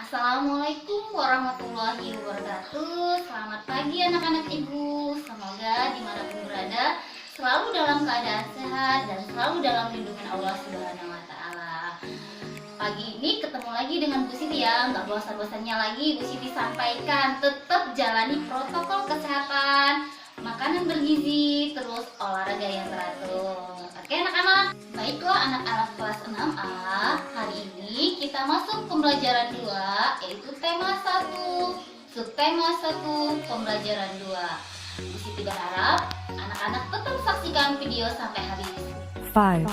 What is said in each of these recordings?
Assalamualaikum warahmatullahi wabarakatuh. Selamat pagi anak-anak ibu. Semoga dimanapun berada selalu dalam keadaan sehat dan selalu dalam lindungan Allah Subhanahu wa Ta'ala. Pagi ini ketemu lagi dengan Bu Siti ya. Nggak bosan-bosannya lagi Bu Siti sampaikan, tetap jalani protokol kesehatan, makanan bergizi, terus olahraga yang teratur. Oke anak-anak. Baiklah anak-anak kelas 6A, hari ini kita masuk pembelajaran 2, yaitu tema 1, subtema 1, pembelajaran 2. Bu Siti berharap anak-anak tetap saksikan video sampai habis. 5,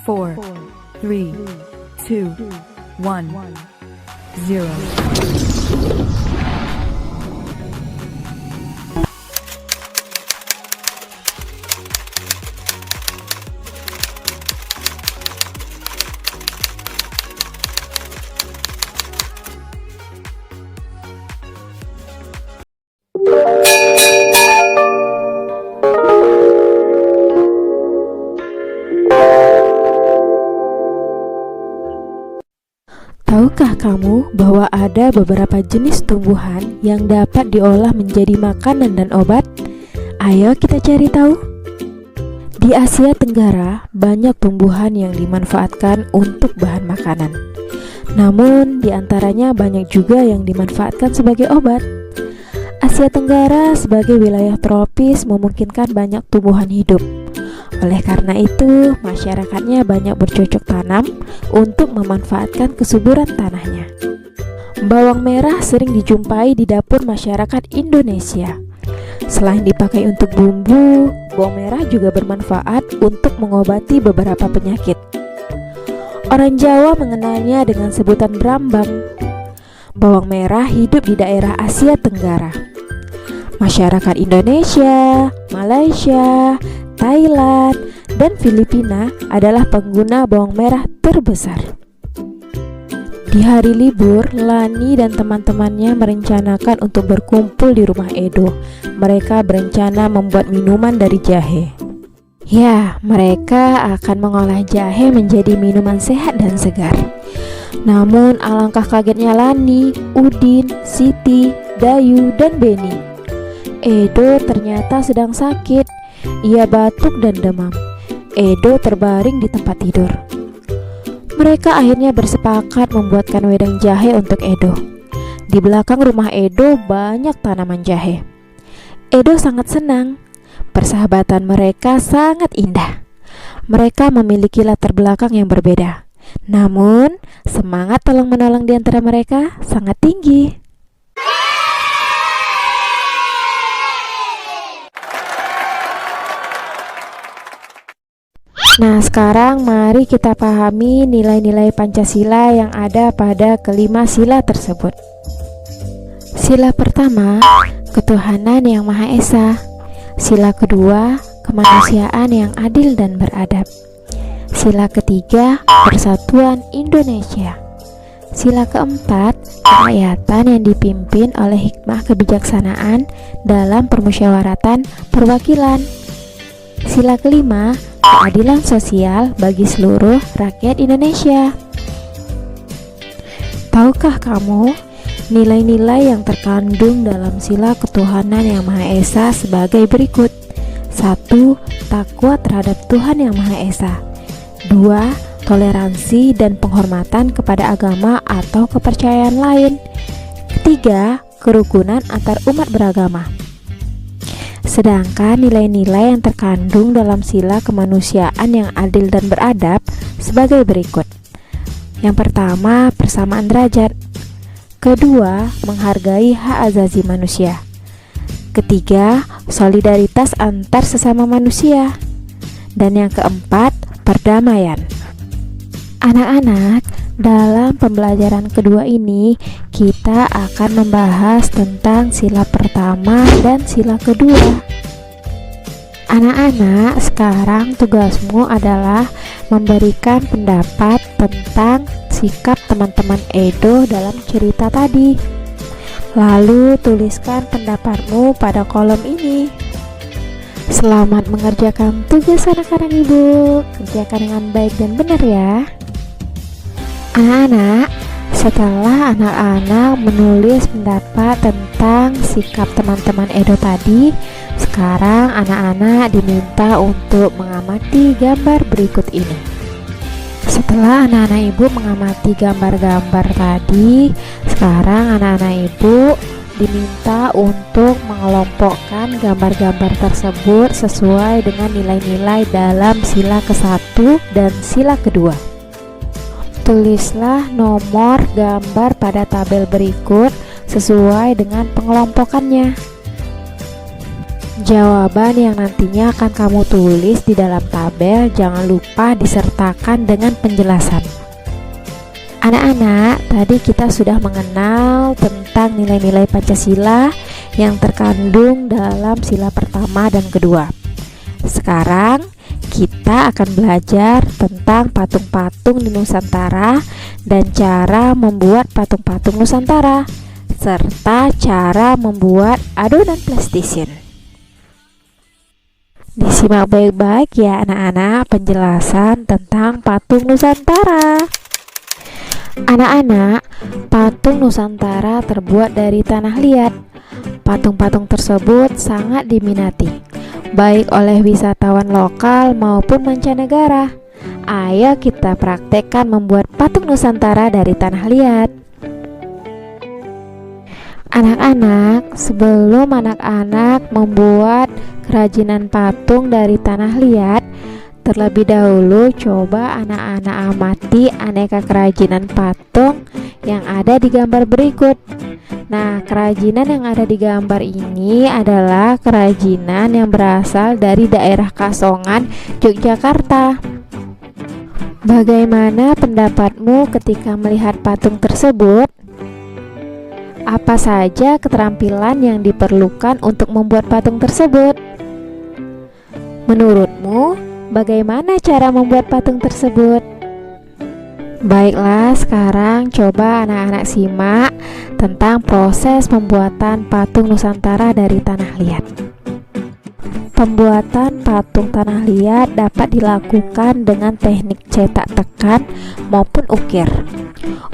4, 3, 2, 1, 0. Tahukah kamu bahwa ada beberapa jenis tumbuhan yang dapat diolah menjadi makanan dan obat? Ayo kita cari tahu. Di Asia Tenggara, banyak tumbuhan yang dimanfaatkan untuk bahan makanan. Namun, di antaranya banyak juga yang dimanfaatkan sebagai obat. Asia Tenggara sebagai wilayah tropis memungkinkan banyak tumbuhan hidup. Oleh karena itu, masyarakatnya banyak bercocok tanam untuk memanfaatkan kesuburan tanahnya. Bawang merah sering dijumpai di dapur masyarakat Indonesia. Selain dipakai untuk bumbu, bawang merah juga bermanfaat untuk mengobati beberapa penyakit. Orang Jawa mengenalnya dengan sebutan brambang. Bawang merah hidup di daerah Asia Tenggara. Masyarakat Indonesia, Malaysia, Thailand, dan Filipina adalah pengguna bawang merah terbesar. Di hari libur, Lani dan teman-temannya merencanakan untuk berkumpul di rumah Edo. Mereka berencana membuat minuman dari jahe. Ya, mereka akan mengolah jahe menjadi minuman sehat dan segar. Namun alangkah kagetnya Lani, Udin, Siti, Dayu, dan Beni. Edo ternyata sedang sakit. Ia batuk dan demam. Edo terbaring di tempat tidur. Mereka akhirnya bersepakat membuatkan wedang jahe untuk Edo. Di belakang rumah Edo banyak tanaman jahe. Edo sangat senang. Persahabatan mereka sangat indah. Mereka memiliki latar belakang yang berbeda. Namun, semangat tolong-menolong di antara mereka sangat tinggi. Nah, sekarang mari kita pahami nilai-nilai Pancasila yang ada pada kelima sila tersebut. Sila pertama, ketuhanan yang Maha Esa. Sila kedua, kemanusiaan yang adil dan beradab. Sila ketiga, persatuan Indonesia. Sila keempat, kerakyatan yang dipimpin oleh hikmah kebijaksanaan dalam permusyawaratan perwakilan. Sila kelima, keadilan sosial bagi seluruh rakyat Indonesia. Tahukah kamu nilai-nilai yang terkandung dalam sila ketuhanan yang Maha Esa sebagai berikut? 1. Takwa terhadap Tuhan yang Maha Esa. 2. Toleransi dan penghormatan kepada agama atau kepercayaan lain. 3. Kerukunan antar umat beragama. Sedangkan nilai-nilai yang terkandung dalam sila kemanusiaan yang adil dan beradab sebagai berikut. Yang pertama, persamaan derajat. Kedua, menghargai hak asasi manusia. Ketiga, solidaritas antar sesama manusia. Dan yang keempat, perdamaian. Anak-anak, dalam pembelajaran kedua ini kita akan membahas tentang sila pertama dan sila kedua. Anak-anak, sekarang tugasmu adalah memberikan pendapat tentang sikap teman-teman Edo dalam cerita tadi. Lalu tuliskan pendapatmu pada kolom ini. Selamat mengerjakan tugas anak-anak ibu. Kerjakan dengan baik dan benar ya. Anak-anak, Setelah anak-anak menulis pendapat tentang sikap teman-teman Edo tadi, sekarang anak-anak diminta untuk mengamati gambar berikut ini. Setelah anak-anak ibu mengamati gambar-gambar tadi, sekarang anak-anak ibu diminta untuk mengelompokkan gambar-gambar tersebut sesuai dengan nilai-nilai dalam sila ke-1 dan sila kedua. Tulislah nomor gambar pada tabel berikut sesuai dengan pengelompokannya. Jawaban yang nantinya akan kamu tulis di dalam tabel jangan lupa disertakan dengan penjelasan. Anak-anak, tadi kita sudah mengenal tentang nilai-nilai Pancasila yang terkandung dalam sila pertama dan kedua. Sekarang kita akan belajar tentang patung-patung di Nusantara dan cara membuat patung-patung Nusantara, serta cara membuat adonan plastisine. Disimak baik-baik ya anak-anak penjelasan tentang patung Nusantara. Anak-anak, patung Nusantara terbuat dari tanah liat. Patung-patung tersebut sangat diminati, baik oleh wisatawan lokal maupun mancanegara. Ayo kita praktekkan membuat patung Nusantara dari tanah liat. Anak-anak, sebelum anak-anak membuat kerajinan patung dari tanah liat, terlebih dahulu coba anak-anak amati aneka kerajinan patung yang ada di gambar berikut. Nah, kerajinan yang ada di gambar ini adalah kerajinan yang berasal dari daerah Kasongan, Yogyakarta. Bagaimana pendapatmu ketika melihat patung tersebut? Apa saja keterampilan yang diperlukan untuk membuat patung tersebut? Menurutmu, bagaimana cara membuat patung tersebut? Baiklah, sekarang coba anak-anak simak tentang proses pembuatan patung Nusantara dari tanah liat. Pembuatan patung tanah liat dapat dilakukan dengan teknik cetak tekan maupun ukir.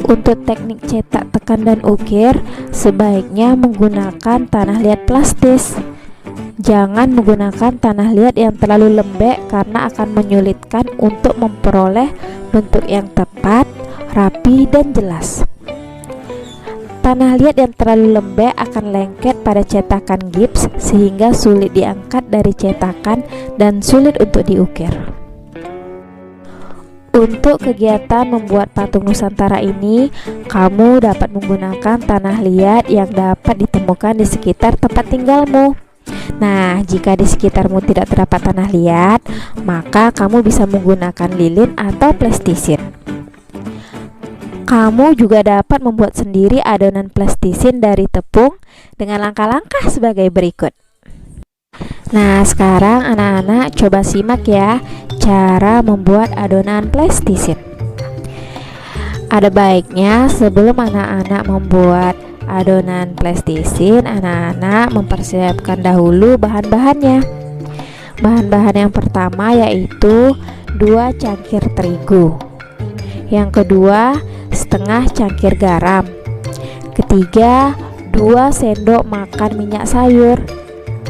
Untuk teknik cetak tekan dan ukir, sebaiknya menggunakan tanah liat plastis. Jangan menggunakan tanah liat yang terlalu lembek karena akan menyulitkan untuk memperoleh bentuk yang tepat, rapi, dan jelas. Tanah liat yang terlalu lembek akan lengket pada cetakan gips sehingga sulit diangkat dari cetakan dan sulit untuk diukir. Untuk kegiatan membuat patung Nusantara ini, kamu dapat menggunakan tanah liat yang dapat ditemukan di sekitar tempat tinggalmu. Nah, jika di sekitarmu tidak terdapat tanah liat, maka kamu bisa menggunakan lilin atau plastisine. Kamu juga dapat membuat sendiri adonan plastisine dari tepung dengan langkah-langkah sebagai berikut. Nah, sekarang anak-anak coba simak ya cara membuat adonan plastisine. Ada baiknya sebelum anak-anak membuat adonan plastisine, anak-anak mempersiapkan dahulu bahan-bahannya. Bahan-bahan yang pertama yaitu 2 cangkir terigu. Yang kedua, setengah cangkir garam. Ketiga, 2 sendok makan minyak sayur.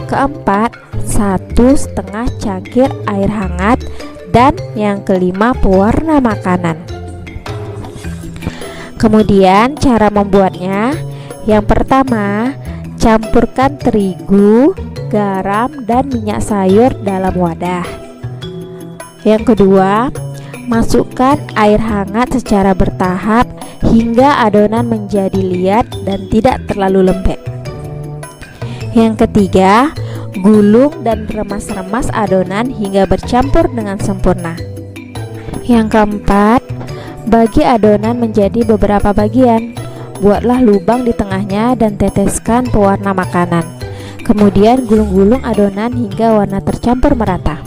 Keempat, 1,5 cangkir air hangat. Dan yang kelima, pewarna makanan. Kemudian cara membuatnya, yang pertama, campurkan terigu, garam, dan minyak sayur dalam wadah. Yang kedua, masukkan air hangat secara bertahap hingga adonan menjadi liat dan tidak terlalu lembek. Yang ketiga, gulung dan remas-remas adonan hingga bercampur dengan sempurna. Yang keempat, bagi adonan menjadi beberapa bagian. Buatlah lubang di tengahnya dan teteskan pewarna makanan. Kemudian gulung-gulung adonan hingga warna tercampur merata.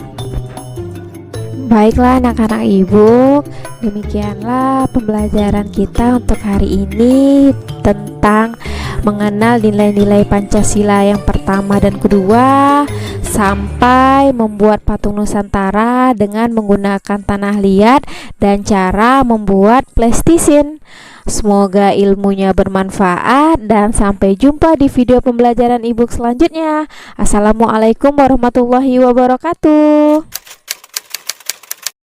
Baiklah anak-anak ibu, demikianlah pembelajaran kita untuk hari ini tentang mengenal nilai-nilai Pancasila yang pertama dan kedua, sampai membuat patung Nusantara dengan menggunakan tanah liat dan cara membuat plastisine. Semoga ilmunya bermanfaat dan sampai jumpa di video pembelajaran e-book selanjutnya. Assalamualaikum warahmatullahi wabarakatuh.